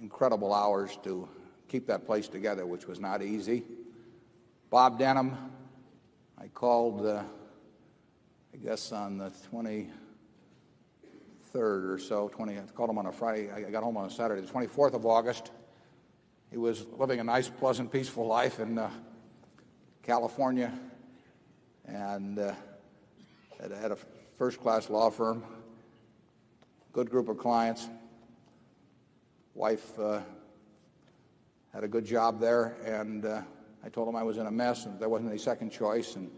incredible hours to keep that place together, which was not easy. Bob Denham, I called, I guess on the 23rd or so, I called him on a Friday. I got home on a Saturday, the 24th of August. He was living a nice, pleasant, peaceful life in California, and had a first-class law firm, good group of clients. Wife had a good job there, and I told him I was in a mess and there wasn't any second choice. And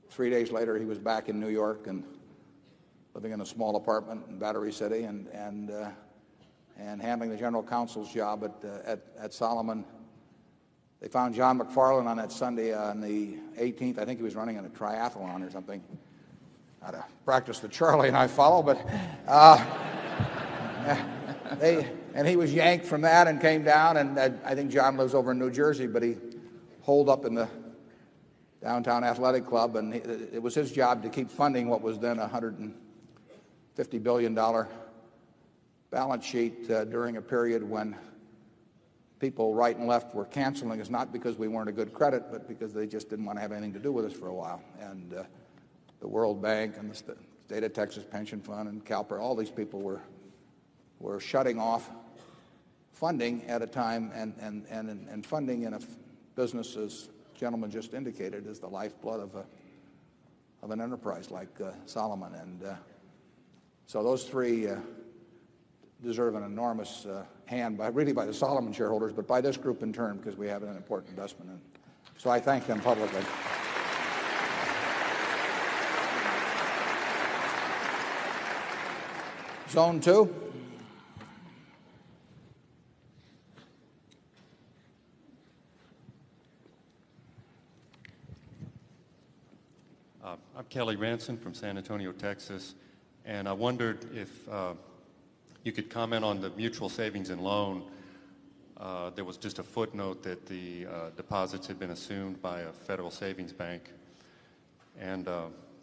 3 days later, he was back in New York and living in a small apartment in Battery City and handling the general counsel's job at Solomon. They found John McFarlane on that Sunday on the 18th. I think he was running in a triathlon or something. Not a practice that Charlie and I follow, but and he was yanked from that and came down. And I think John lives over in New Jersey, but he holed up in the downtown athletic club, and it was his job to keep funding what was then a $150 billion balance sheet during a period when people right and left were canceling us, not because we weren't a good credit, but because they just didn't want to have anything to do with us for a while. And the World Bank and the State of Texas Pension Fund and CalPERS, all these people were shutting off funding at a time, and funding in a business, as the gentleman just indicated, is the lifeblood of an enterprise like Solomon. And so those three deserve an enormous hand by the Solomon shareholders, but by this group in turn, because we have an important investment in. So I thank them publicly. Zone 2. I'm Kelly Ranson from San Antonio, Texas, and I wondered if you could comment on the mutual savings and loan. There was just a footnote that the deposits had been assumed by a federal savings bank. And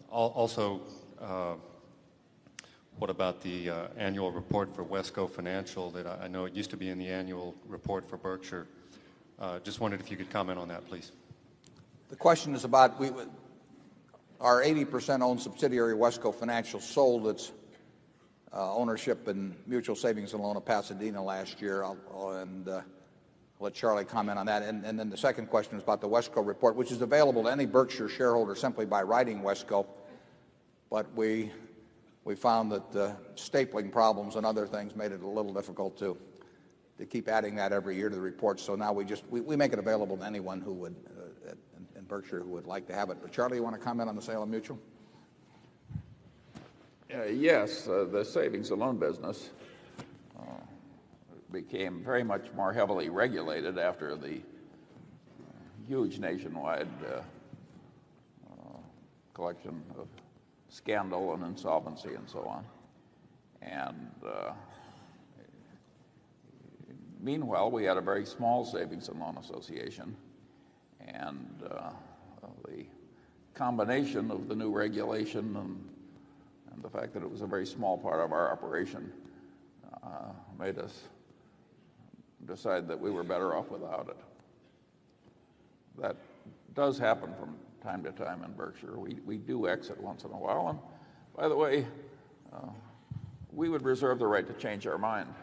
also, what about the annual report for Wesco Financial that I know it used to be in the annual report for Berkshire? Just wondered if you could comment on that, please. The question is about our 80% owned subsidiary, Wesco Financial, sold its ownership in Mutual Savings and Loan of Pasadena last year. I'll let Charlie comment on that. And then the second question is about the Wesco report, which is available to any Berkshire shareholder simply by writing Wesco. But we found that stapling problems and other things made it a little difficult to keep adding that every year to the report. So now we make it available to anyone who would in Berkshire who would like to have it. But Charlie, you want to comment on the sale of Mutual? Yes, the savings and loan business became very much more heavily regulated after the huge nationwide collection of scandal and insolvency and so on. And meanwhile, we had a very small savings and loan association, and the combination of the new regulation and the fact that it was a very small part of our operation made us decide that we were better off without it. That does happen from time to time in Berkshire. We do exit once in a while. And by the way, we would reserve the right to change our mind.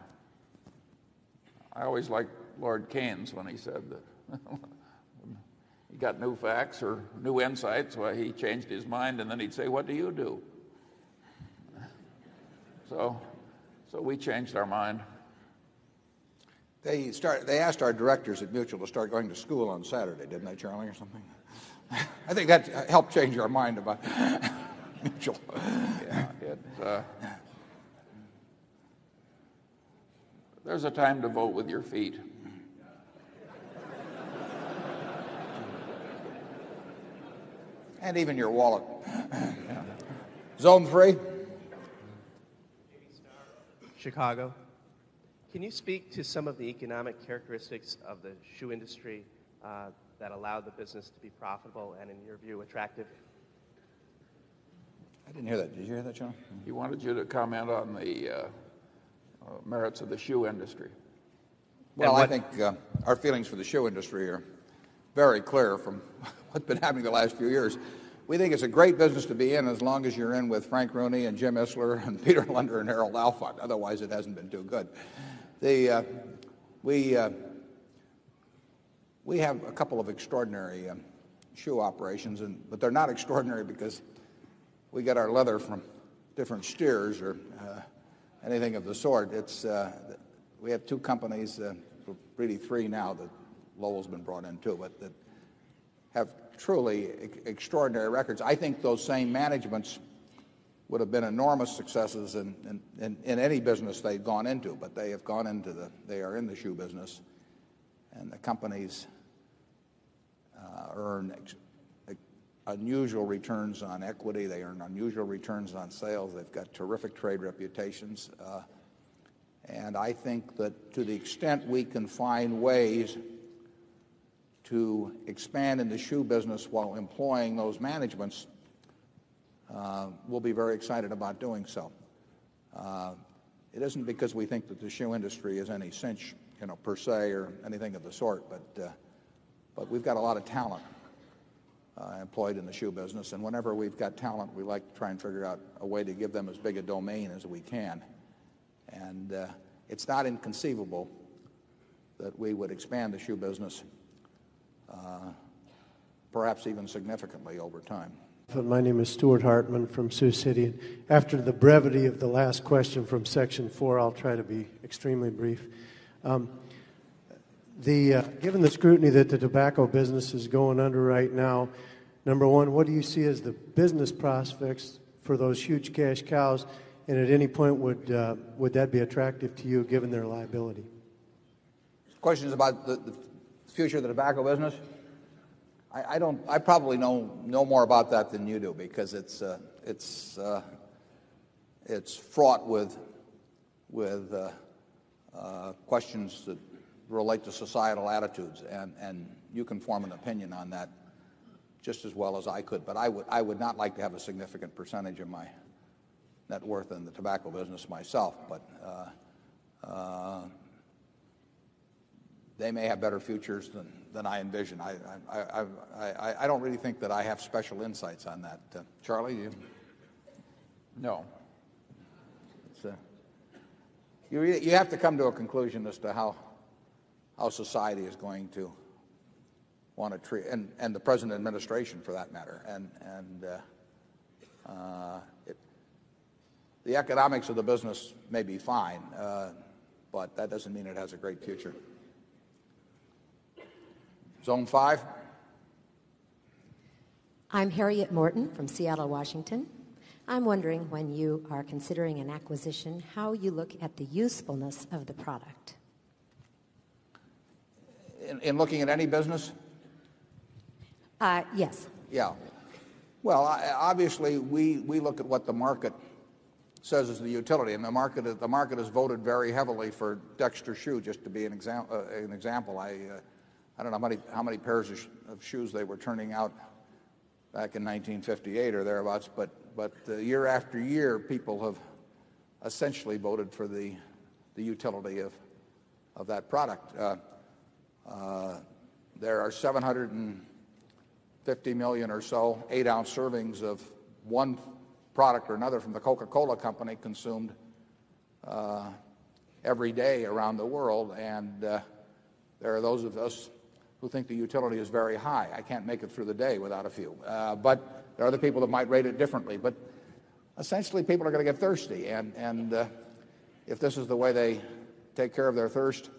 I always liked Lord Keynes when he said that he got new facts or new insights. Well, he changed his mind, and then he'd say, "What do you do?" So we changed our mind. They asked our directors at Mutual to start going to school on Saturday, didn't they, Charlie, or something? I think that helped change our mind about Mutual. Yeah, there's a time to vote with your feet. And even your wallet. Yeah. Zone 3. Chicago. Can you speak to some of the economic characteristics of the shoe industry that allowed the business to be profitable and, in your view, attractive? I didn't hear that. Did you hear that, John? He wanted you to comment on the merits of the shoe industry. Well, I think our feelings for the shoe industry are very clear from what's been happening the last few years. We think it's a great business to be in as long as you're in with Frank Rooney and Jim Isler and Peter Lunder and Harold Alfond. Otherwise, it hasn't been too good. We have a couple of extraordinary shoe operations, but they're not extraordinary because we get our leather from different steers or anything of the sort. We have two companies, really three now that Lowell's been brought in too, but that have truly extraordinary records. I think those same managements would have been enormous successes in any business they'd gone into, but they have gone into they are in the shoe business, and the companies earn unusual returns on equity. They earn unusual returns on sales. They've got terrific trade reputations. And I think that to the extent we can find ways to expand in the shoe business while employing those managements, we'll be very excited about doing so. It isn't because we think that the shoe industry is any cinch, per se or anything of the sort, but we've got a lot of talent employed in the shoe business, and whenever we've got talent, we like to try and figure out a way to give them as big a domain as we can. And it's not inconceivable that we would expand the shoe business, perhaps even significantly over time. My name is Stuart Hartman from Sioux City. After the brevity of the last question from Section 4, I'll try to be extremely brief. Given the scrutiny that the tobacco business is going under right now, number one, what do you see as the business prospects for those huge cash cows? And at any point, would that be attractive to you given their liability? Questions about the future of the tobacco business? I probably know more about that than you do because it's fraught with questions that relate to societal attitudes, and you can form an opinion on that just as well as I could. But I would not like to have a significant percentage of my net worth in the tobacco business myself, but they may have better futures than I envision. I don't really think that I have special insights on that. Charlie, you? No. You have to come to a conclusion as to how society is going to want to treat, and the present administration for that matter. The economics of the business may be fine, but that doesn't mean it has a great future. Zone 5. I'm Harriet Morton from Seattle, Washington. I'm wondering, when you are considering an acquisition, how you look at the usefulness of the product. In looking at any business? Yes. Yeah. Well, obviously, we look at what the market says is the utility, and the market has voted very heavily for Dexter shoe, just to be an example. I don't know how many pairs of shoes they were turning out back in 1958 or thereabouts, but year after year, people have essentially voted for the utility of that product. There are 750 million or so 8-ounce servings of one product or another from the Coca-Cola company consumed every day around the world, and there are those of us who think the utility is very high. I can't make it through the day without a few. But there are other people that might rate it differently. But essentially, people are going to get thirsty, and if this is the way they take care of their thirst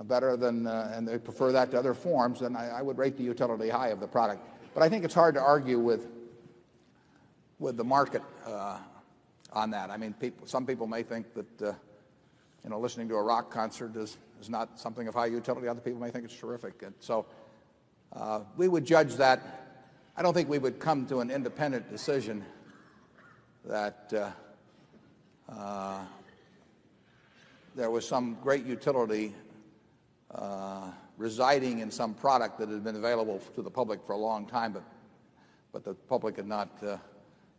better than, and they prefer that to other forms, then I would rate the utility high of the product. But I think it's hard to argue with the market on that. I mean, some people may think that listening to a rock concert is not something of high utility. Other people may think it's terrific. And so we would judge that. I don't think we would come to an independent decision that there was some great utility residing in some product that had been available to the public for a long time, but the public had not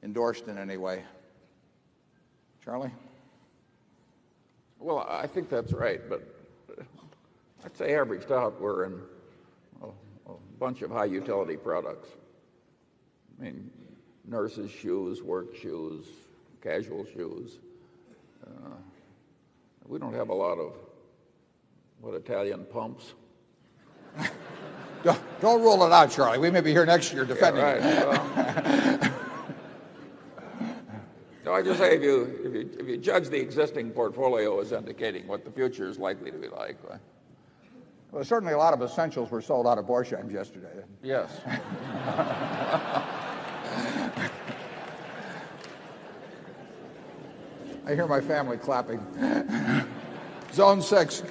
endorsed in any way. Charlie? Well, I think that's right, but I'd say averaged out we're in a bunch of high utility products. I mean, nurses' shoes, work shoes, casual shoes. We don't have a lot of Italian pumps. Don't rule it out, Charlie. We may be here next year defending it. No, I just say if you judge the existing portfolio as indicating what the future is likely to be like. Well, certainly a lot of essentials were sold out of Borsheims yesterday. Yes. I hear my family clapping. Zone 6.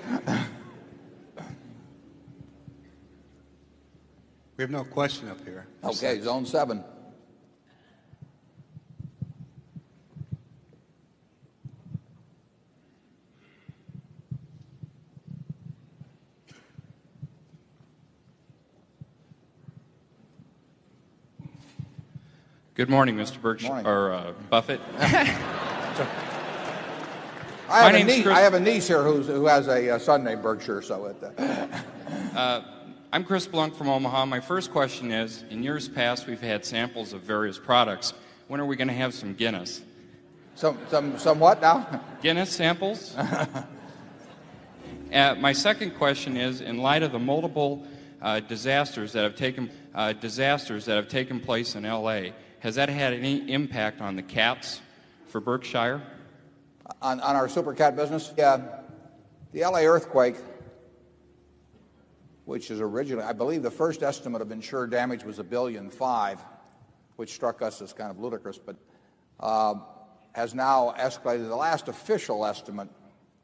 We have no question up here. Okay, Zone 7. Good morning, Mr. Berkshire, or Buffett. I have a niece here who has a son named Berkshire. So I'm Chris Blunk from Omaha. My first question is, in years past, we've had samples of various products. When are we going to have some Guinness? Some what now? Guinness samples. My second question is, in light of the multiple disasters that have taken place in L.A., has that had any impact on the cats for Berkshire? On our super cat business? Yeah. The L.A. earthquake, which is originally, I believe the first estimate of insured damage was $1.5 billion, which struck us as kind of ludicrous, but has now escalated. The last official estimate,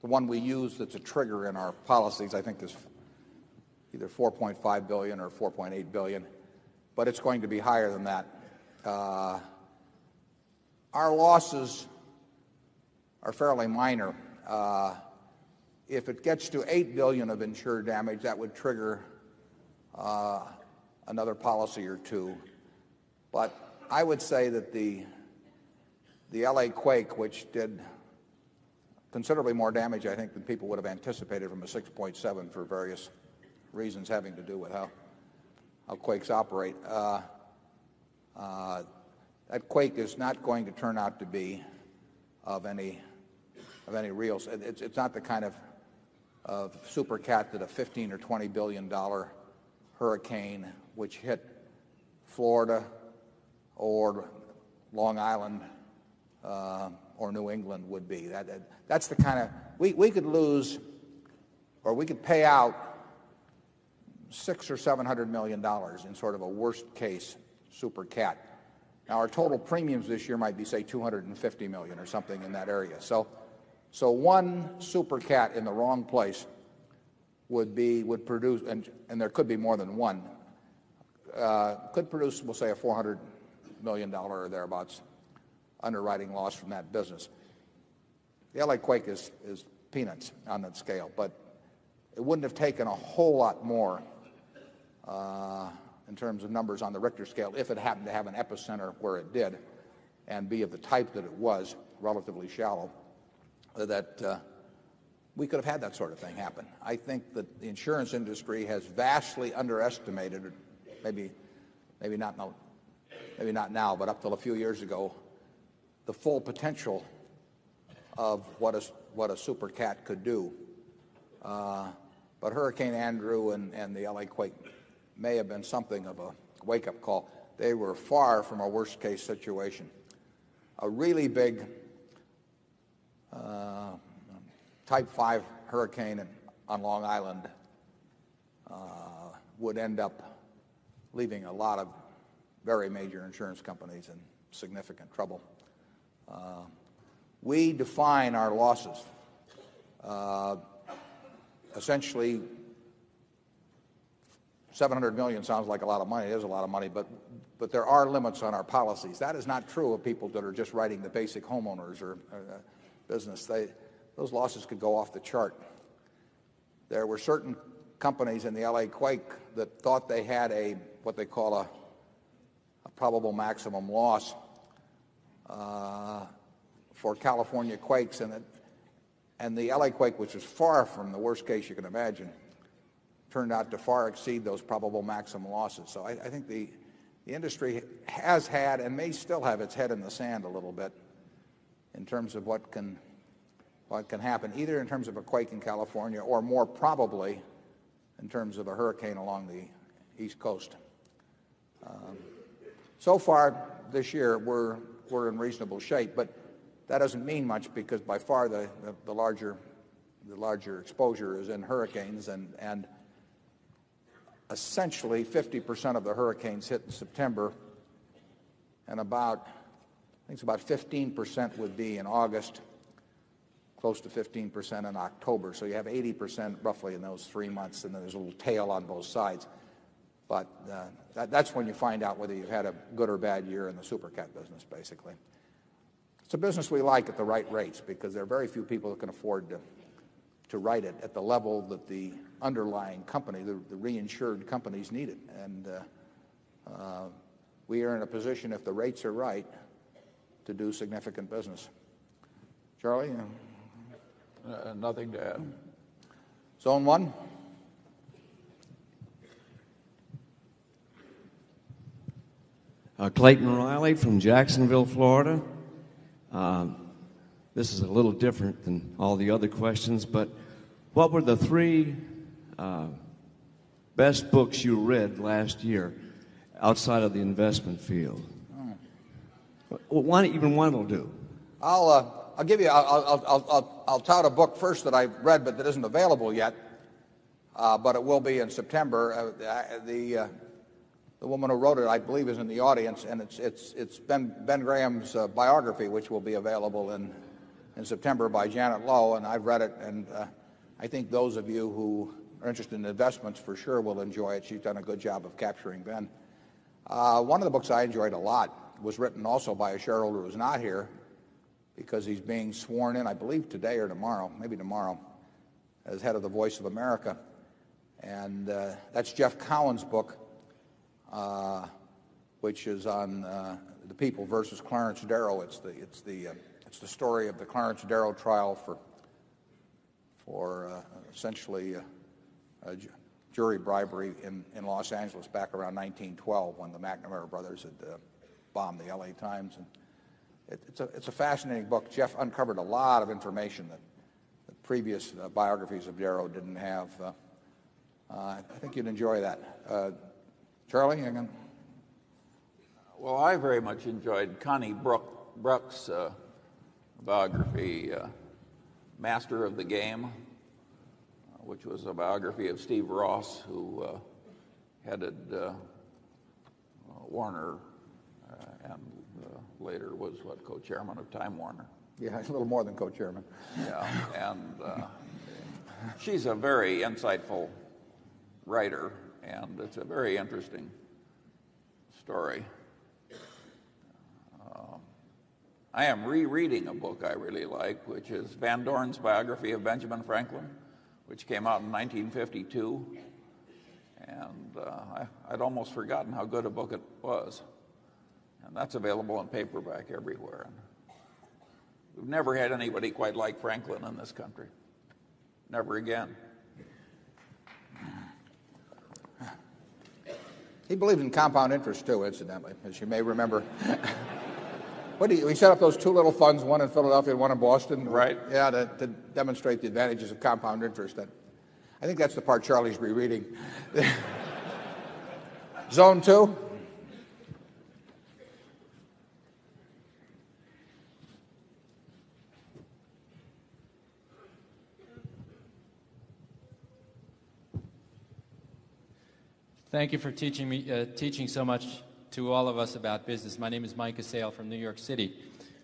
the one we use that's a trigger in our policies, I think is either $4.5 billion or $4.8 billion, but it's going to be higher than that. Our losses are fairly minor. If it gets to $8 billion of insured damage, that would trigger another policy or two. But I would say that the LA quake, which did considerably more damage, I think, than people would have anticipated from a 6.7 for various reasons having to do with how quakes operate. That quake is not going to turn out to be of any real. It's not the kind of super cat that a $15 or $20 billion hurricane which hit Florida or Long Island or New England would be. That's the kind of we could lose, or we could pay out $600 or $700 million in sort of a worst case super cat. Now our total premiums this year might be, say, $250 million or something in that area. So one super cat in the wrong place would produce, and there could be more than one, could produce, we'll say, a $400 million or thereabouts underwriting loss from that business. The LA quake is peanuts on that scale, but it wouldn't have taken a whole lot more in terms of numbers on the Richter scale if it happened to have an epicenter where it did and be of the type that it was, relatively shallow, that we could have had that sort of thing happen. I think that the insurance industry has vastly underestimated, maybe not now, but up till a few years ago, the full potential of what a super cat could do. But Hurricane Andrew and the LA quake may have been something of a wake-up call. They were far from a worst-case situation. A really big Type 5 hurricane on Long Island would end up leaving a lot of very major insurance companies in significant trouble. We define our losses. Essentially, $700 million sounds like a lot of money. It is a lot of money, but there are limits on our policies. That is not true of people that are just writing the basic homeowners or business. Those losses could go off the chart. There were certain companies in the LA quake that thought they had what they call a probable maximum loss for California quakes, and And the LA quake, which was far from the worst case you can imagine, turned out to far exceed those probable maximum losses. So I think the industry has had and may still have its head in the sand a little bit in terms of what can happen, either in terms of a quake in California or more probably in terms of a hurricane along the East Coast. So far this year, we're in reasonable shape, but that doesn't mean much because by far the larger exposure is in hurricanes, and essentially 50% of the hurricanes hit in September, and I think it's about 15% would be in August, close to 15% in October. So you have 80% roughly in those 3 months, and then there's a little tail on both sides. But that's when you find out whether you've had a good or bad year in the super cat business, basically. It's a business we like at the right rates because there are very few people that can afford to write it at the level that the underlying company, the reinsured companies, need it. And we are in a position, if the rates are right, to do significant business. Charlie? Nothing to add. Zone 1? Clayton Riley from Jacksonville, Florida. This is a little different than all the other questions, but what were the 3 best books you read last year outside of the investment field? Even one will do. I'll give you. I'll tout a book first that I've read, but that isn't available yet. But it will be in September. The woman who wrote it, I believe, is in the audience, and it's Ben Graham's biography, which will be available in September by Janet Lowe, and I've read it, and I think those of you who are interested in investments for sure will enjoy it. She's done a good job of capturing Ben. One of the books I enjoyed a lot was written also by a shareholder who's not here because he's being sworn in, I believe today or tomorrow, maybe tomorrow, as head of the Voice of America, and that's Jeff Cowan's book, which is on the People versus Clarence Darrow. It's the story of the Clarence Darrow trial for essentially jury bribery in Los Angeles back around 1912 when the McNamara brothers had bombed the L.A. Times. And it's a fascinating book. Jeff uncovered a lot of information that previous biographies of Darrow didn't have. I think you'd enjoy that. Charlie? Well, I very much enjoyed Connie Bruck's biography, Master of the Game, which was a biography of Steve Ross, who headed Warner and later was co-chairman of Time Warner. Yeah, a little more than co-chairman. Yeah, and she's a very insightful writer, and it's a very interesting story. I am rereading a book I really like, which is Van Dorn's biography of Benjamin Franklin, which came out in 1952. And I'd almost forgotten how good a book it was. And that's available in paperback everywhere. And we've never had anybody quite like Franklin in this country. Never again. He believed in compound interest, too, incidentally, as you may remember. We set up those 2 little funds, one in Philadelphia and one in Boston. Right. Yeah, to demonstrate the advantages of compound interest. I think that's the part Charlie's rereading. Zone 2? Thank you for teaching so much to all of us about business. My name is Mike Assail from New York City.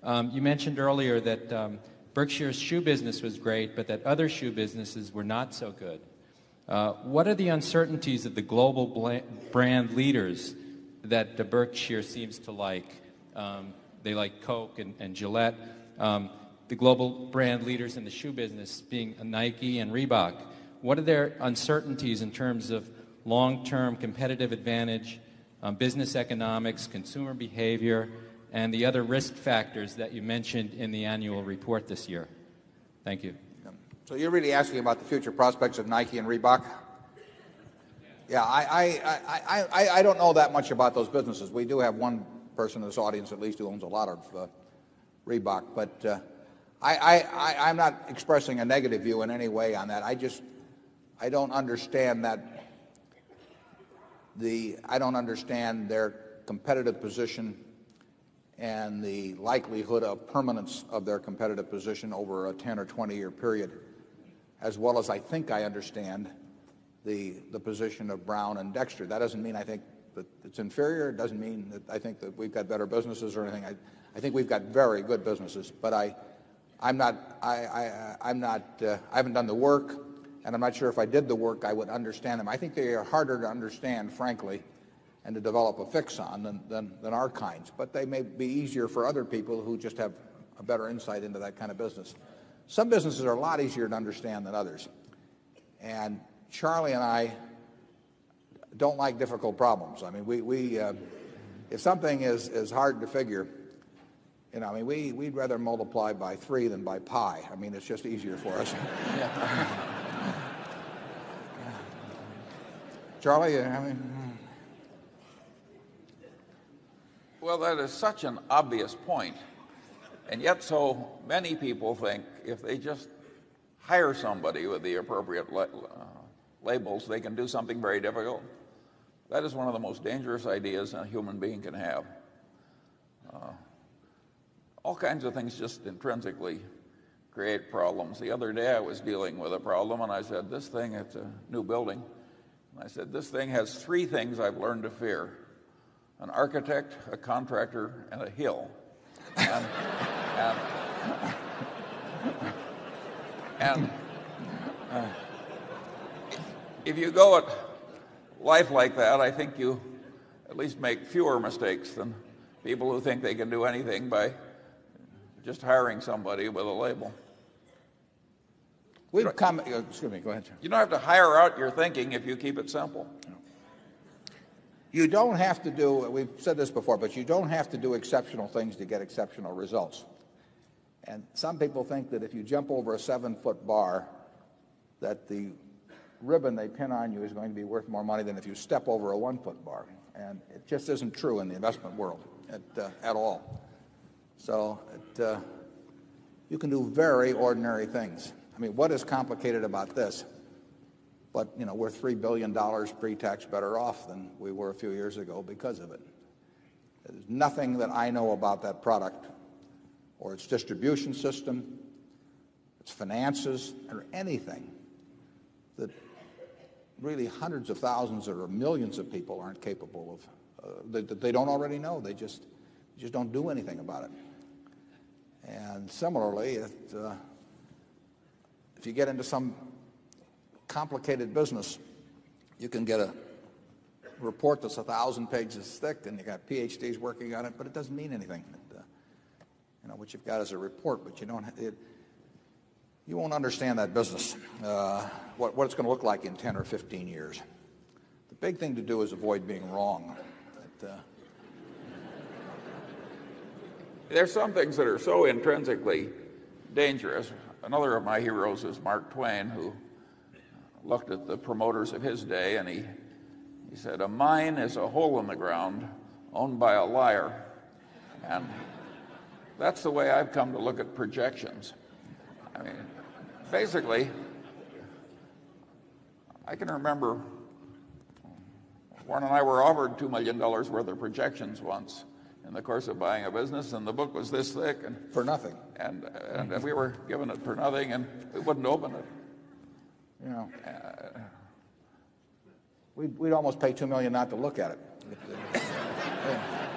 You mentioned earlier that Berkshire's shoe business was great, but that other shoe businesses were not so good. What are the uncertainties of the global brand leaders that the Berkshire seems to like? They like Coke and Gillette. The global brand leaders in the shoe business being Nike and Reebok. What are their uncertainties in terms of long-term competitive advantage, business economics, consumer behavior, and the other risk factors that you mentioned in the annual report this year? Thank you. So you're really asking about the future prospects of Nike and Reebok? Yeah, I don't know that much about those businesses. We do have one person in this audience at least who owns a lot of Reebok, but I'm not expressing a negative view in any way on that. I don't understand I don't understand their competitive position and the likelihood of permanence of their competitive position over a 10 or 20-year period, as well as I think I understand the position of Brown and Dexter. That doesn't mean I think that it's inferior. It doesn't mean that I think that we've got better businesses or anything. I think we've got very good businesses, but I haven't done the work, and I'm not sure if I did the work I would understand them. I think they are harder to understand, frankly, and to develop a fix on than our kinds. But they may be easier for other people who just have a better insight into that kind of business. Some businesses are a lot easier to understand than others. And Charlie and I don't like difficult problems. I mean, if something is hard to figure, we'd rather multiply by 3 than by pi. I mean, it's just easier for us. Charlie, Well, that is such an obvious point, and yet so many people think if they just hire somebody with the appropriate labels, they can do something very difficult. That is one of the most dangerous ideas a human being can have. All kinds of things just intrinsically create problems. The other day I was dealing with a problem, and I said, this thing, it's a new building. And I said, this thing has 3 things I've learned to fear: an architect, a contractor, and a hill. And if you go at life like that, I think you at least make fewer mistakes than people who think they can do anything by just hiring somebody with a label. Excuse me, go ahead, sir. You don't have to hire out your thinking if you keep it simple. You don't have to do, we've said this before, but you don't have to do exceptional things to get exceptional results. And some people think that if you jump over a 7-foot bar, that the ribbon they pin on you is going to be worth more money than if you step over a 1-foot bar. And it just isn't true in the investment world at all. So you can do very ordinary things. I mean, what is complicated about this? But, we're $3 billion pre-tax better off than we were a few years ago because of it. There's nothing that I know about that product or its distribution system, its finances, or anything that really hundreds of thousands or millions of people aren't capable of, that they don't already know. They just don't do anything about it. And similarly, if you get into some complicated business, you can get a report that's 1,000 pages thick, and you got PhDs working on it, but it doesn't mean anything. What you've got is a report, but you won't understand that business, what it's going to look like in 10 or 15 years. The big thing to do is avoid being wrong. There's some things that are so intrinsically dangerous. Another of my heroes is Mark Twain, who looked at the promoters of his day, and he said, a mine is a hole in the ground owned by a liar. And that's the way I've come to look at projections. I mean, basically, I can remember Warren and I were offered $2 million worth of projections once in the course of buying a business, and the book was this thick. And for nothing. And we were given it for nothing, and we wouldn't open it. We'd almost pay $2 million not to look at it.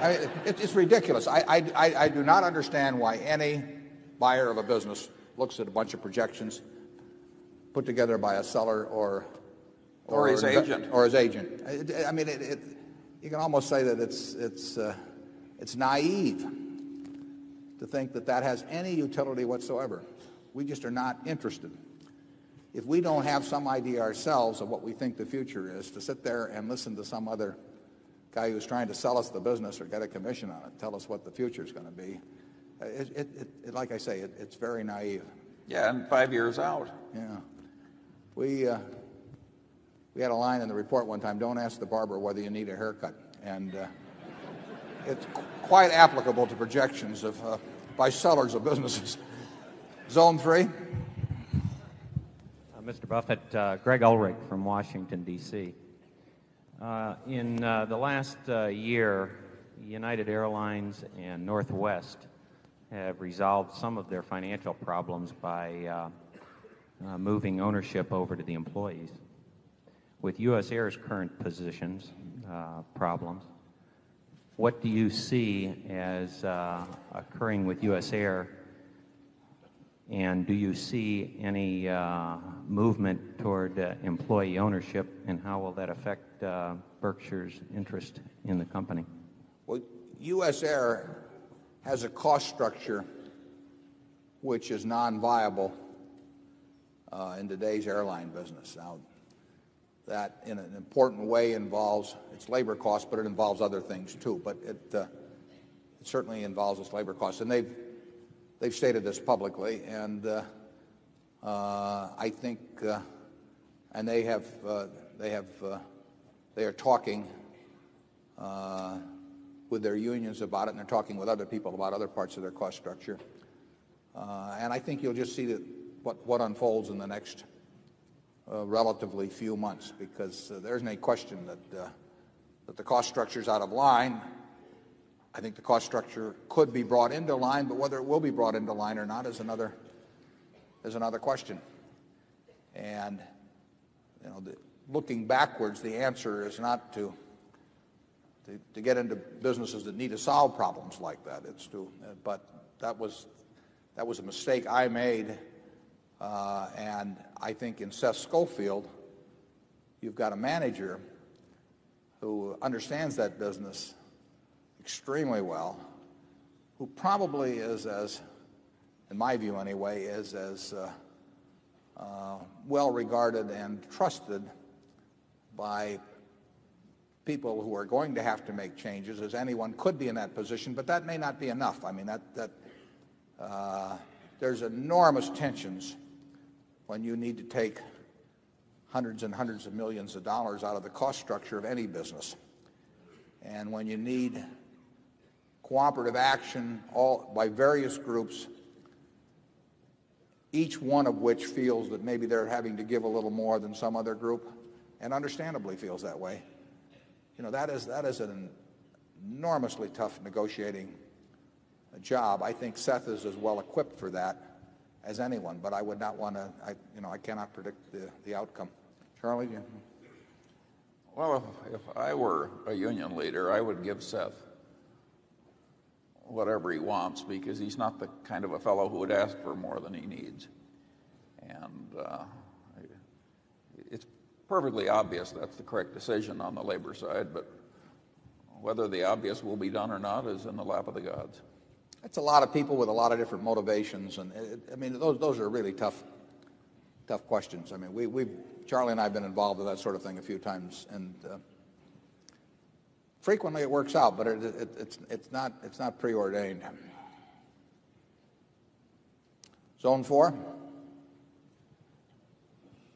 I mean, it's ridiculous. I do not understand why any buyer of a business looks at a bunch of projections put together by a seller or his agent. Or his agent. I mean, you can almost say that it's naive to think that has any utility whatsoever. We just are not interested. If we don't have some idea ourselves of what we think the future is, to sit there and listen to some other guy who's trying to sell us the business or get a commission on it, tell us what the future is going to be, like I say, it's very naive. Yeah, and 5 years out. Yeah. We had a line in the report one time, don't ask the barber whether you need a haircut. And it's quite applicable to projections by sellers of businesses. Zone 3. Mr. Buffett, Greg Ulrich from Washington, D.C. In the last year, United Airlines and Northwest have resolved some of their financial problems by moving ownership over to the employees. With U.S. Air's current positions, problems, what do you see as occurring with U.S. Air, and do you see any movement toward employee ownership, and how will that affect Berkshire's interest in the company? Well, U.S. Air has a cost structure which is non-viable in today's airline business. Now, that in an important way involves its labor costs, but it involves other things too. But it certainly involves its labor costs, and they've stated this publicly, and I think, and they are talking with their unions about it, and they're talking with other people about other parts of their cost structure. And I think you'll just see what unfolds in the next relatively few months, because there isn't any question that the cost structure is out of line. I think the cost structure could be brought into line, but whether it will be brought into line or not is another question. And looking backwards, the answer is not to get into businesses that need to solve problems like that. But that was a mistake I made. And I think in Seth Schofield, you've got a manager who understands that business extremely well, who probably is as, in my view anyway, is as well regarded and trusted by people who are going to have to make changes as anyone could be in that position. But that may not be enough. I mean, there's enormous tensions when you need to take hundreds and hundreds of millions of dollars out of the cost structure of any business. And when you need cooperative action by various groups, each one of which feels that maybe they're having to give a little more than some other group, and understandably feels that way, that is an enormously tough negotiating job. I think Seth is as well equipped for that as anyone, but I would not want to, I cannot predict the outcome. Charlie? Well, if I were a union leader, I would give Seth whatever he wants, because he's not the kind of a fellow who would ask for more than he needs. And it's perfectly obvious that's the correct decision on the labor side, but whether the obvious will be done or not is in the lap of the gods. That's a lot of people with a lot of different motivations, and those are really tough questions. I mean, Charlie and I have been involved with that sort of thing a few times, and frequently it works out, but it's not preordained. Zone 4.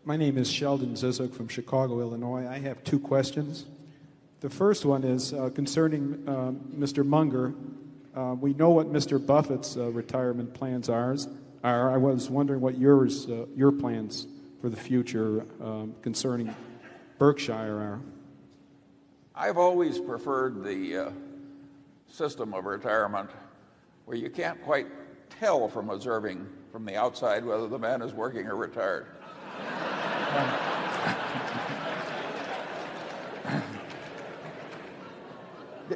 My name is Sheldon Zizek from Chicago, Illinois. I have two questions. The first one is concerning Mr. Munger. We know what Mr. Buffett's retirement plans are. I was wondering what your plans for the future concerning Berkshire are. I've always preferred the system of retirement where you can't quite tell from observing from the outside whether the man is working or retired.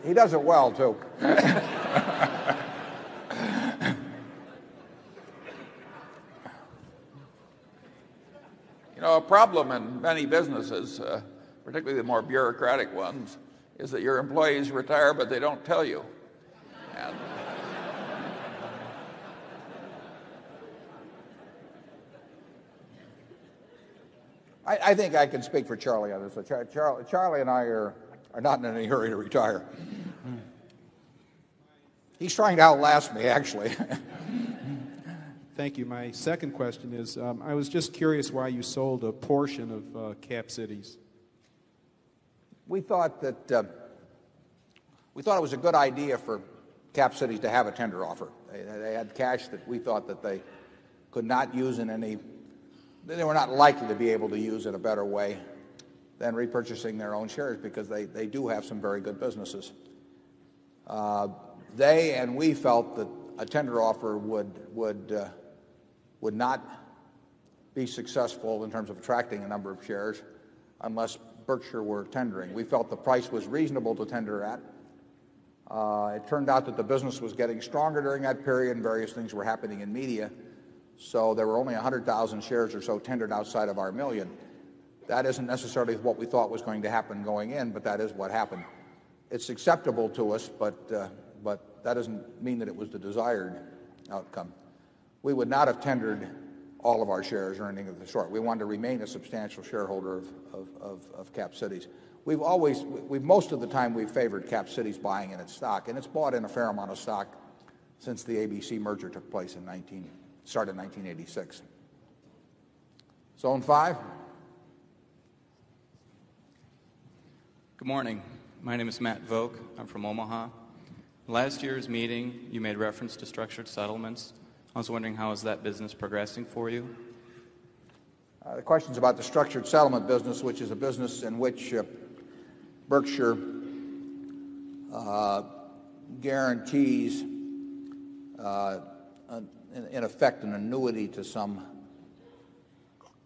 He does it well, too. A problem in many businesses, particularly the more bureaucratic ones, is that your employees retire, but they don't tell you. And I think I can speak for Charlie on this. Charlie and I are not in any hurry to retire. He's trying to outlast me, actually. Thank you. My second question is, I was just curious why you sold a portion of Cap Cities. We thought that it was a good idea for Cap Cities to have a tender offer. They had cash that we thought that they could not use they were not likely to be able to use in a better way than repurchasing their own shares, because they do have some very good businesses. They and we felt that a tender offer would not be successful in terms of attracting a number of shares unless Berkshire were tendering. We felt the price was reasonable to tender at. It turned out that the business was getting stronger during that period and various things were happening in media. So there were only 100,000 shares or so tendered outside of our million. That isn't necessarily what we thought was going to happen going in, but that is what happened. It's acceptable to us, but that doesn't mean that it was the desired outcome. We would not have tendered all of our shares or anything of the sort. We wanted to remain a substantial shareholder of Cap Cities. Most of the time we've favored Cap Cities buying in its stock, and it's bought in a fair amount of stock since the ABC merger took place started in 1986. Zone 5. Good morning. My name is Matt Vogt. I'm from Omaha. Last year's meeting, you made reference to structured settlements. I was wondering, how is that business progressing for you? The question's about the structured settlement business, which is a business in which Berkshire guarantees, in effect, an annuity to some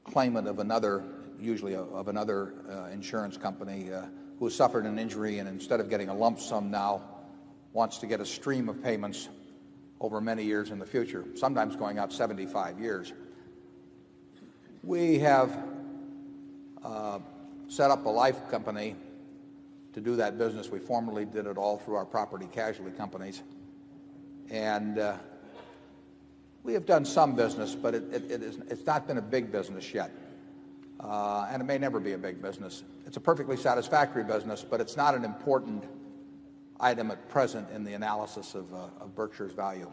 claimant of another, usually of another insurance company who has suffered an injury, and instead of getting a lump sum now, wants to get a stream of payments over many years in the future, sometimes going out 75 years. We have set up a life company to do that business. We formerly did it all through our property casualty companies. And we have done some business, but it's not been a big business yet. And it may never be a big business. It's a perfectly satisfactory business, but it's not an important item at present in the analysis of Berkshire's value.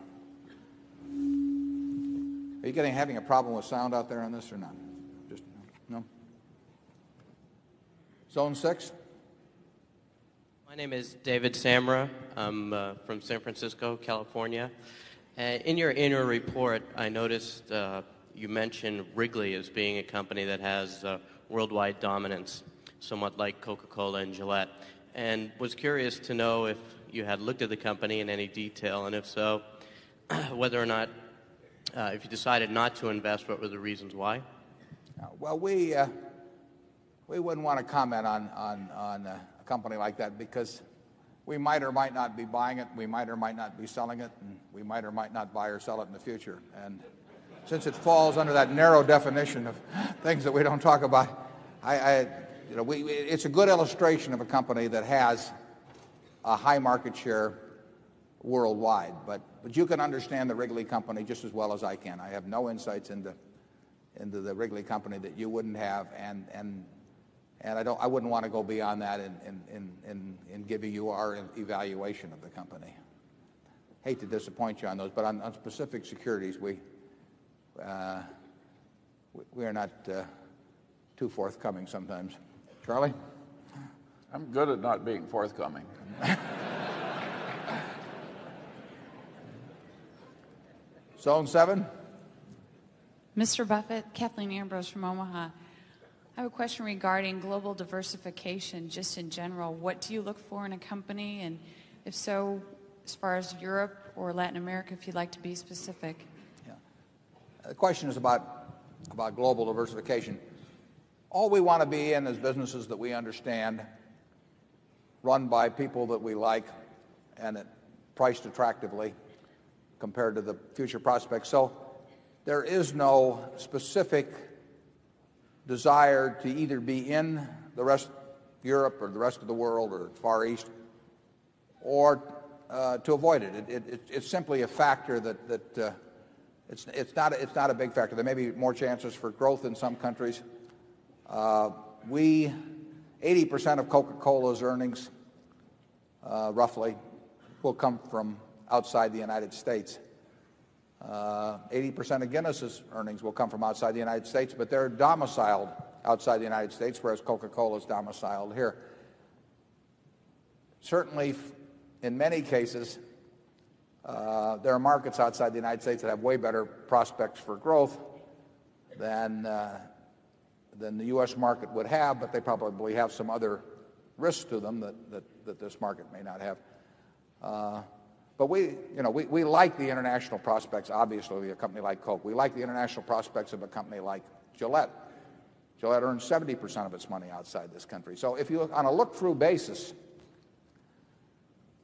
Are you having a problem with sound out there on this or not? Just no? Zone 6. My name is David Samra. I'm from San Francisco, California. In your annual report, I noticed you mentioned Wrigley as being a company that has worldwide dominance, somewhat like Coca-Cola and Gillette, and was curious to know if you had looked at the company in any detail, and if so, whether or not, if you decided not to invest, what were the reasons why? Well, we wouldn't want to comment on a company like that, because we might or might not be buying it, we might or might not be selling it, and we might or might not buy or sell it in the future. And since it falls under that narrow definition of things that we don't talk about, it's a good illustration of a company that has a high market share worldwide. But you can understand the Wrigley company just as well as I can. I have no insights into the Wrigley company that you wouldn't have, and I wouldn't want to go beyond that in giving you our evaluation of the company. Hate to disappoint you on those, but on specific securities, we are not too forthcoming sometimes. Charlie? I'm good at not being forthcoming. Zone 7. Mr. Buffett, Kathleen Ambrose from Omaha. I have a question regarding global diversification, just in general. What do you look for in a company? And if so, as far as Europe or Latin America, if you'd like to be specific. Yeah. The question is about global diversification. All we want to be in is businesses that we understand, run by people that we like, and priced attractively compared to the future prospects. So there is no specific desire to either be in the rest of Europe or the rest of the world or Far East, or to avoid it. It's simply a factor that it's not a big factor. There may be more chances for growth in some countries. 80% of Coca-Cola's earnings, roughly, will come from outside the United States. 80% of Guinness's earnings will come from outside the United States, but they're domiciled outside the United States, whereas Coca-Cola is domiciled here. Certainly, in many cases, there are markets outside the United States that have way better prospects for growth than the U.S. market would have, but they probably have some other risks to them that this market may not have. But we like the international prospects, obviously, of a company like Coke. We like the international prospects of a company like Gillette. Gillette earns 70% of its money outside this country. So if you look on a look-through basis,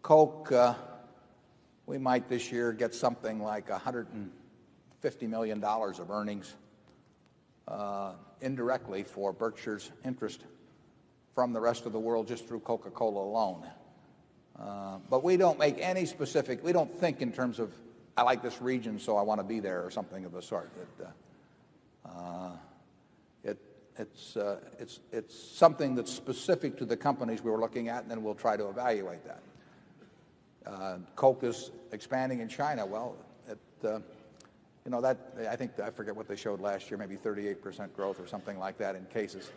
Coke, we might this year get something like $150 million of earnings indirectly for Berkshire's interest from the rest of the world just through Coca-Cola alone. But we don't make any specific, we don't think in terms of, I like this region so I want to be there or something of the sort. It's something that's specific to the companies we were looking at, and then we'll try to evaluate that. Coke is expanding in China. Well, I think, I forget what they showed last year, maybe 38% growth or something like that in cases.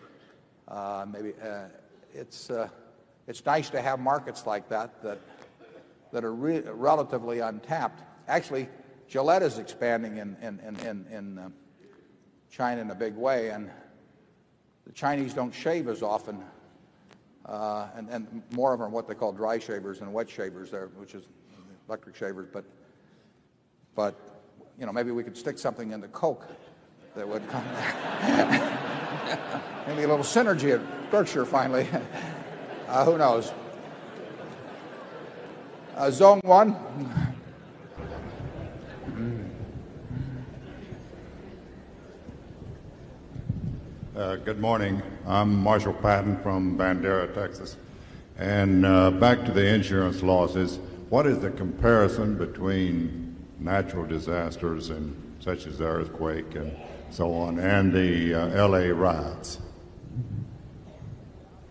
It's nice to have markets like that are relatively untapped. Actually, Gillette is expanding in China in a big way, and the Chinese don't shave as often, and more of them are what they call dry shavers and wet shavers there, which is electric shavers. But maybe we could stick something into Coke that would come. Maybe a little synergy at Berkshire finally. Who knows? Zone 1. Good morning. I'm Marshall Patton from Bandera, Texas. And back to the insurance losses, what is the comparison between natural disasters and such as the earthquake and so on, and the L.A. riots?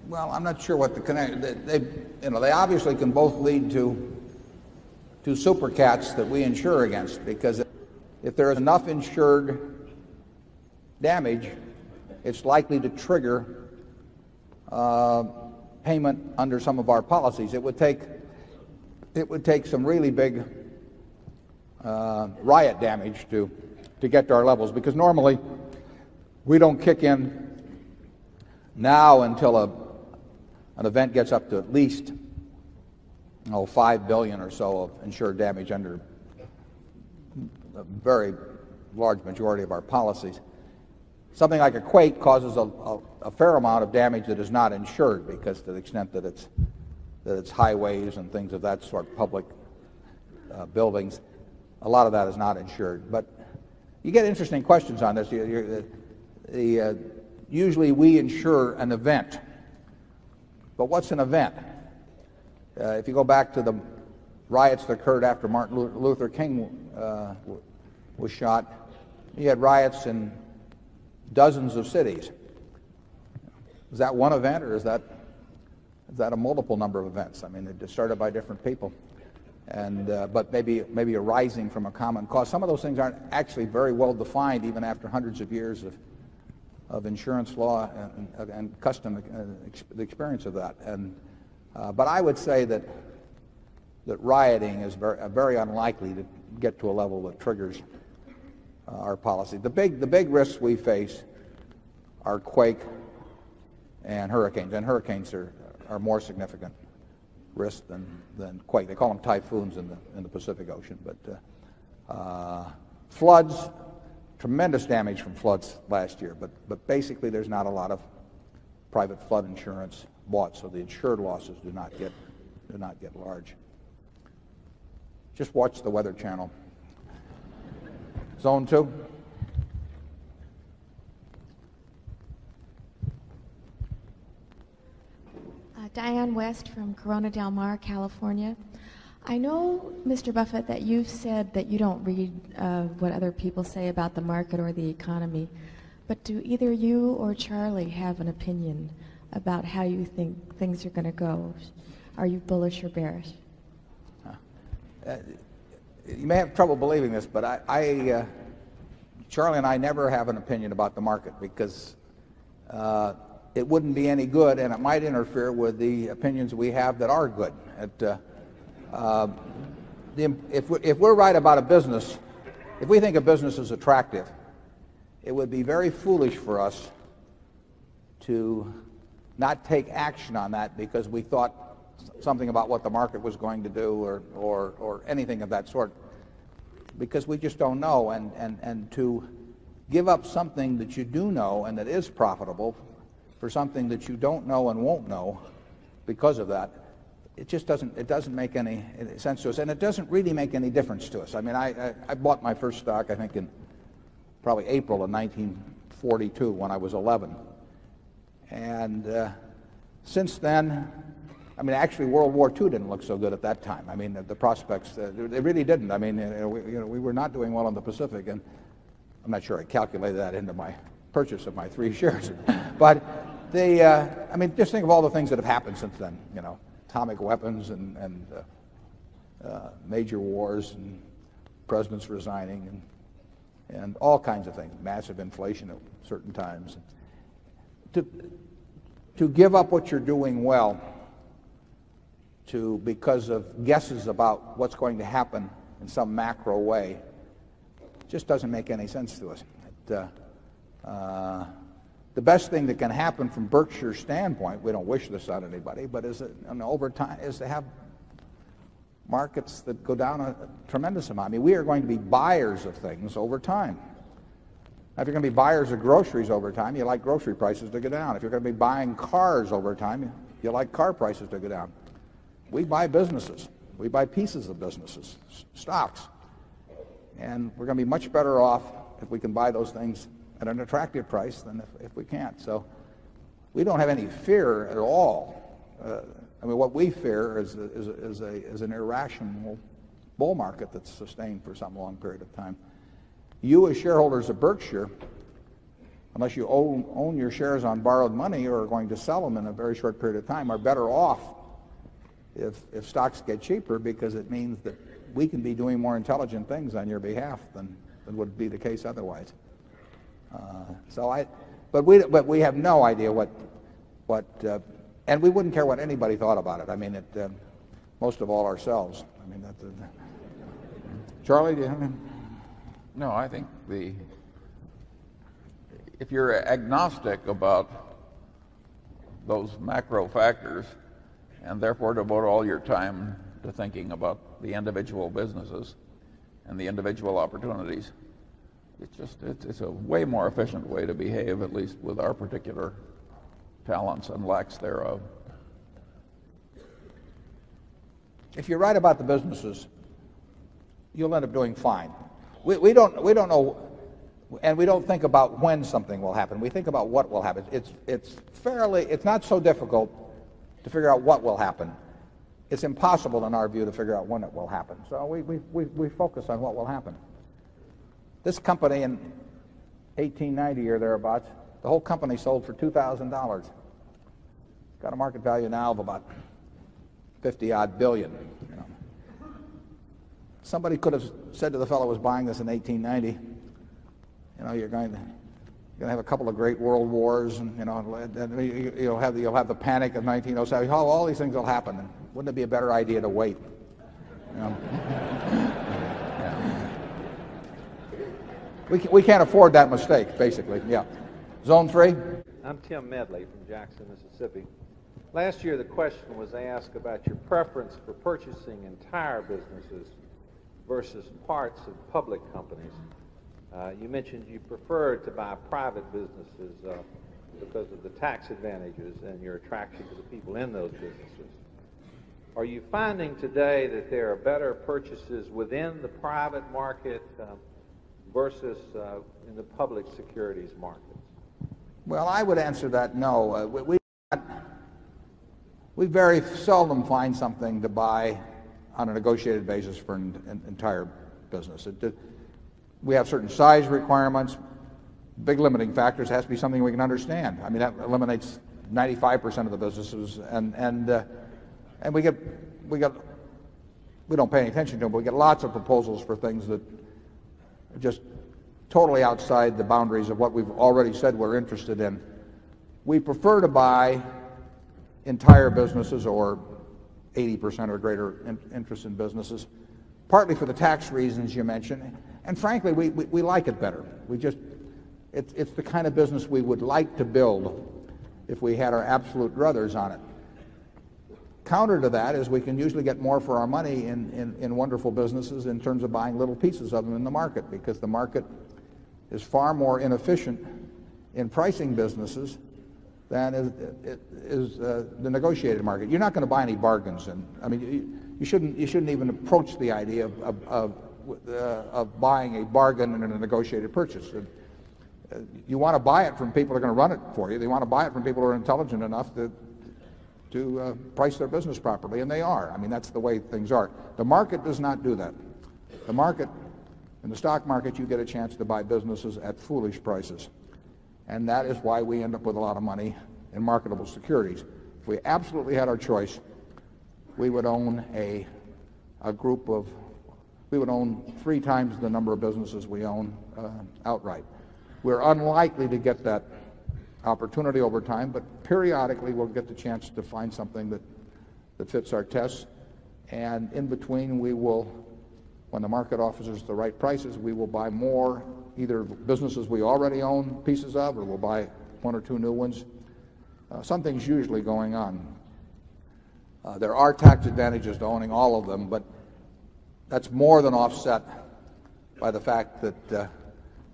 Well, I'm not sure what the connection. They obviously can both lead to super cats that we insure against, because if there is enough insured damage, it's likely to trigger payment under some of our policies. It would take some really big riot damage to get to our levels, because normally we don't kick in now until an event gets up to at least $5 billion or so of insured damage under a very large majority of our policies. Something like a quake causes a fair amount of damage that is not insured, because to the extent that it's highways and things of that sort, public buildings, a lot of that is not insured. But you get interesting questions on this. Usually we insure an event. But what's an event? If you go back to the riots that occurred after Martin Luther King was shot, you had riots in dozens of cities. Is that one event, or is that a multiple number of events? I mean, it started by different people, and but maybe arising from a common cause. Some of those things aren't actually very well defined, even after hundreds of years of insurance law and custom, the experience of that. And but I would say that rioting is very unlikely to get to a level that triggers our policy. The big risks we face are quake and hurricanes, and hurricanes are more significant risks than quake. They call them typhoons in the Pacific Ocean, but floods, tremendous damage from floods last year, but basically there's not a lot of private flood insurance bought, so the insured losses do not get large. Just watch the Weather Channel. Zone 2. Diane West from Corona Del Mar, California. I know, Mr. Buffett, that you've said that you don't read what other people say about the market or the economy, but do either you or Charlie have an opinion about how you think things are going to go? Are you bullish or bearish? you may have trouble believing this, but Charlie and I never have an opinion about the market because it wouldn't be any good, and it might interfere with the opinions we have that are good. If we're right about a business, if we think a business is attractive, it would be very foolish for us to not take action on that because we thought something about what the market was going to do or anything of that sort, because we just don't know. And to give up something that you do know and that is profitable for something that you don't know and won't know because of that, it just doesn't make any sense to us, and it doesn't really make any difference to us. I mean, I bought my first stock, I think, in probably April of 1942 when I was 11. And since then, I mean, actually, World War II didn't look so good at that time. I mean, the prospects, they really didn't. I mean, we were not doing well in the Pacific, and I'm not sure I calculated that into my purchase of my 3 shares. But I mean, just think of all the things that have happened since then, atomic weapons and major wars and presidents resigning and all kinds of things, massive inflation at certain times. To give up what you're doing well because of guesses about what's going to happen in some macro way just doesn't make any sense to us. The best thing that can happen from Berkshire's standpoint, we don't wish this on anybody, but over time, is to have markets that go down a tremendous amount. I mean, we are going to be buyers of things over time. Now, if you're going to be buyers of groceries over time, you like grocery prices to go down. If you're going to be buying cars over time, you like car prices to go down. We buy businesses. We buy pieces of businesses, stocks. And we're going to be much better off if we can buy those things at an attractive price than if we can't. So we don't have any fear at all. I mean, what we fear is an irrational bull market that's sustained for some long period of time. You, as shareholders of Berkshire, unless you own your shares on borrowed money or are going to sell them in a very short period of time, are better off if stocks get cheaper, because it means that we can be doing more intelligent things on your behalf than would be the case otherwise. But we have no idea what and we wouldn't care what anybody thought about it. I mean, most of all ourselves. I mean, Charlie, do you have any? No, I think if you're agnostic about those macro factors and therefore devote all your time to thinking about the individual businesses and the individual opportunities, it's a way more efficient way to behave, at least with our particular talents and lacks thereof. If you're right about the businesses, you'll end up doing fine. We don't know, and we don't think about when something will happen. We think about what will happen. It's not so difficult to figure out what will happen. It's impossible, in our view, to figure out when it will happen. So we focus on what will happen. This company in 1890 or thereabouts, the whole company sold for $2,000. It's got a market value now of about 50-odd billion. Somebody could have said to the fellow who was buying this in 1890, you're going to have a couple of great world wars, and you'll have the panic of 1907. All these things will happen. And wouldn't it be a better idea to wait? We can't afford that mistake, basically. Yeah. Zone 3. I'm Tim Medley from Jackson, Mississippi. Last year, the question was asked about your preference for purchasing entire businesses versus parts of public companies. You mentioned you preferred to buy private businesses because of the tax advantages and your attraction to the people in those businesses. Are you finding today that there are better purchases within the private market versus in the public securities markets? Well, I would answer that no. We very seldom find something to buy on a negotiated basis for an entire business. We have certain size requirements, big limiting factors. Has to be something we can understand. I mean, that eliminates 95% of the businesses, and we get we don't pay any attention to them, but we get lots of proposals for things that are just totally outside the boundaries of what we've already said we're interested in. We prefer to buy entire businesses or 80% or greater interest in businesses, partly for the tax reasons you mentioned, and frankly, we like it better. It's the kind of business we would like to build if we had our absolute druthers on it. Counter to that is we can usually get more for our money in wonderful businesses in terms of buying little pieces of them in the market, because the market is far more inefficient in pricing businesses than is the negotiated market. You're not going to buy any bargains, and I mean you shouldn't even approach the idea of buying a bargain in a negotiated purchase. You want to buy it from people who are going to run it for you. You want to buy it from people who are intelligent enough to price their business properly, and they are. I mean, that's the way things are. The market does not do that. The market, in the stock market, you get a chance to buy businesses at foolish prices. And that is why we end up with a lot of money in marketable securities. If we absolutely had our choice, we would own we would own 3 times the number of businesses we own outright. We're unlikely to get that opportunity over time, but periodically we'll get the chance to find something that fits our tests. And in between, we will, when the market offers us the right prices, we will buy more, either businesses we already own pieces of, or we'll buy 1 or 2 new ones. Something's usually going on. There are tax advantages to owning all of them, but that's more than offset by the fact that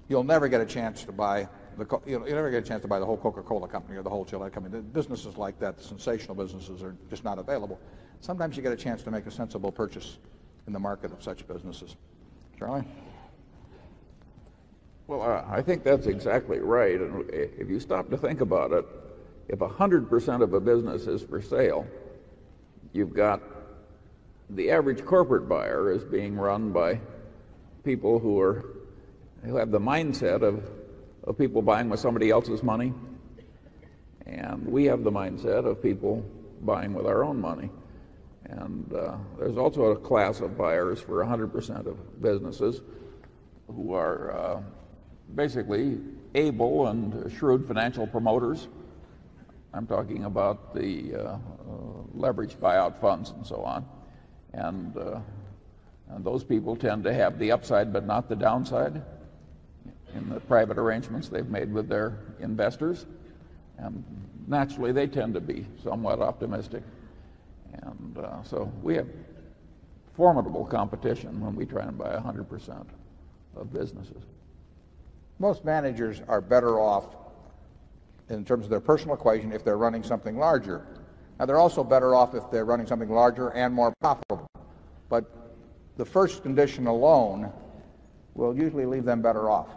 you'll never get a chance to buy you'll never get a chance to buy the whole Coca-Cola company or the whole Gillette company. The businesses like that, the sensational businesses, are just not available. Sometimes you get a chance to make a sensible purchase in the market of such businesses. Charlie? Well, I think that's exactly right. And if you stop to think about it, if 100% of a business is for sale, you've got the average corporate buyer is being run by people who have the mindset of people buying with somebody else's money, and we have the mindset of people buying with our own money. And there's also a class of buyers for 100% of businesses who are basically able and shrewd financial promoters. I'm talking about the leveraged buyout funds and so on. And those people tend to have the upside but not the downside in the private arrangements they've made with their investors. And naturally, they tend to be somewhat optimistic. And so we have formidable competition when we try and buy 100% of businesses. Most managers are better off in terms of their personal equation if they're running something larger. Now, they're also better off if they're running something larger and more profitable. But the first condition alone will usually leave them better off.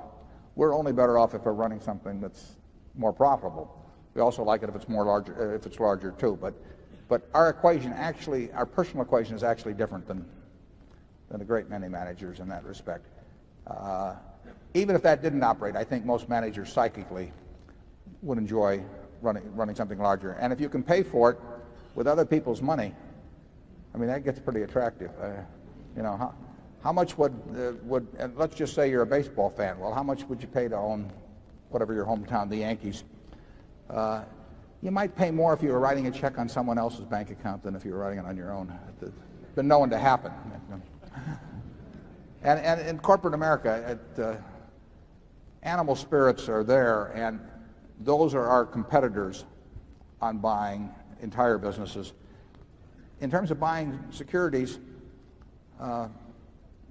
We're only better off if we're running something that's more profitable. We also like it if it's larger too. But our equation actually, our personal equation is actually different than a great many managers in that respect. Even if that didn't operate, I think most managers psychically would enjoy running something larger. And if you can pay for it with other people's money, I mean, that gets pretty attractive. How much would and let's just say you're a baseball fan. Well, how much would you pay to own whatever your hometown, the Yankees? You might pay more if you were writing a check on someone else's bank account than if you were writing it on your own. It's been known to happen. And in corporate America, animal spirits are there, and those are our competitors on buying entire businesses. In terms of buying securities,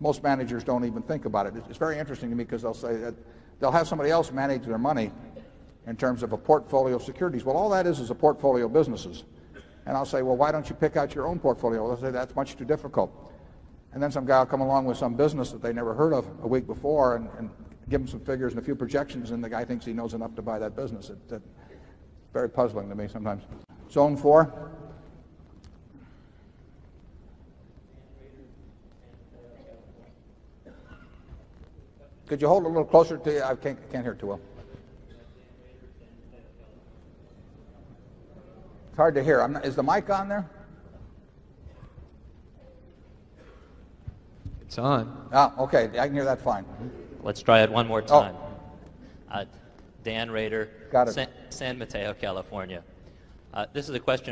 most managers don't even think about it. It's very interesting to me because they'll say that they'll have somebody else manage their money in terms of a portfolio of securities. Well, all that is a portfolio of businesses. And I'll say, well, why don't you pick out your own portfolio? They'll say, that's much too difficult. And then some guy will come along with some business that they never heard of a week before and give them some figures and a few projections, and the guy thinks he knows enough to buy that business. It's very puzzling to me sometimes. Zone 4. Could you hold it a little closer to you? I can't hear too well. It's hard to hear. Is the mic on there? It's on. Ah, okay. I can hear that fine. Let's try it one more time. Dan Rader, Got it. San Mateo, California. This is a question